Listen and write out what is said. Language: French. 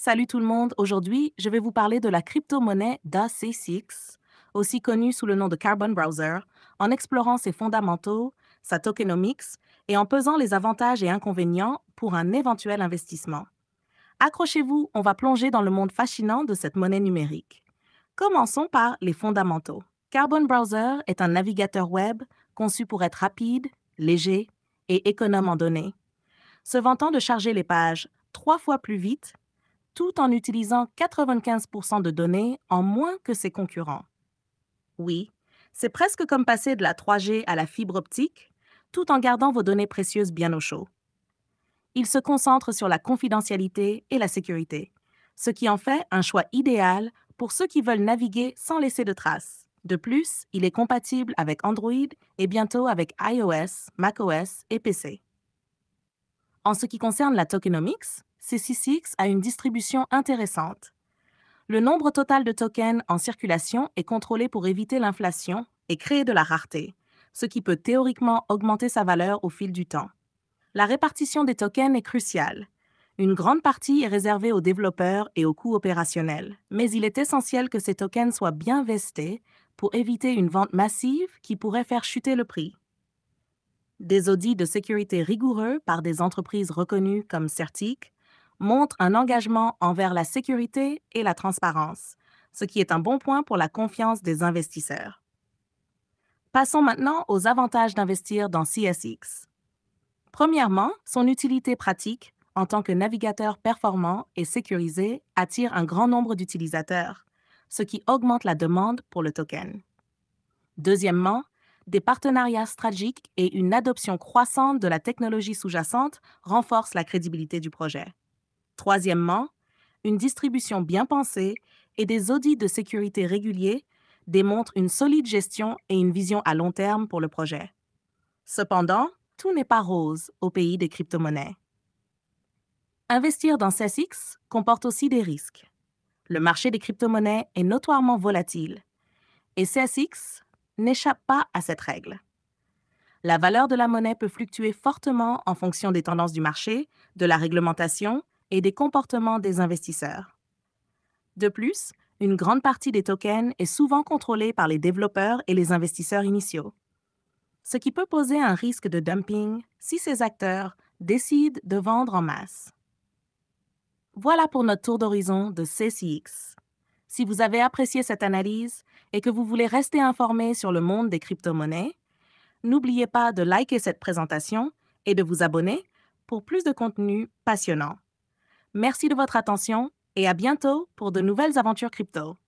Salut tout le monde, aujourd'hui je vais vous parler de la crypto-monnaie DAC6, aussi connue sous le nom de Carbon Browser, en explorant ses fondamentaux, sa tokenomics et en pesant les avantages et inconvénients pour un éventuel investissement. Accrochez-vous, on va plonger dans le monde fascinant de cette monnaie numérique. Commençons par les fondamentaux. Carbon Browser est un navigateur web conçu pour être rapide, léger et économe en données, se vantant de charger les pages 3 fois plus vite tout en utilisant 95% de données en moins que ses concurrents. Oui, c'est presque comme passer de la 3G à la fibre optique, tout en gardant vos données précieuses bien au chaud. Il se concentre sur la confidentialité et la sécurité, ce qui en fait un choix idéal pour ceux qui veulent naviguer sans laisser de traces. De plus, il est compatible avec Android et bientôt avec iOS, macOS et PC. En ce qui concerne la tokenomics, C66 a une distribution intéressante. Le nombre total de tokens en circulation est contrôlé pour éviter l'inflation et créer de la rareté, ce qui peut théoriquement augmenter sa valeur au fil du temps. La répartition des tokens est cruciale. Une grande partie est réservée aux développeurs et aux coûts opérationnels, mais il est essentiel que ces tokens soient bien vestés pour éviter une vente massive qui pourrait faire chuter le prix. Des audits de sécurité rigoureux par des entreprises reconnues comme Certic montrent un engagement envers la sécurité et la transparence, ce qui est un bon point pour la confiance des investisseurs. Passons maintenant aux avantages d'investir dans CSX. Premièrement, son utilité pratique en tant que navigateur performant et sécurisé attire un grand nombre d'utilisateurs, ce qui augmente la demande pour le token. Deuxièmement, des partenariats stratégiques et une adoption croissante de la technologie sous-jacente renforcent la crédibilité du projet. Troisièmement, une distribution bien pensée et des audits de sécurité réguliers démontrent une solide gestion et une vision à long terme pour le projet. Cependant, tout n'est pas rose au pays des crypto-monnaies. Investir dans CESX comporte aussi des risques. Le marché des crypto-monnaies est notoirement volatile et CESX n'échappe pas à cette règle. La valeur de la monnaie peut fluctuer fortement en fonction des tendances du marché, de la réglementation et des comportements des investisseurs. De plus, une grande partie des tokens est souvent contrôlée par les développeurs et les investisseurs initiaux, ce qui peut poser un risque de dumping si ces acteurs décident de vendre en masse. Voilà pour notre tour d'horizon de CCX. Si vous avez apprécié cette analyse et que vous voulez rester informé sur le monde des crypto-monnaies, n'oubliez pas de liker cette présentation et de vous abonner pour plus de contenu passionnant. Merci de votre attention et à bientôt pour de nouvelles aventures crypto.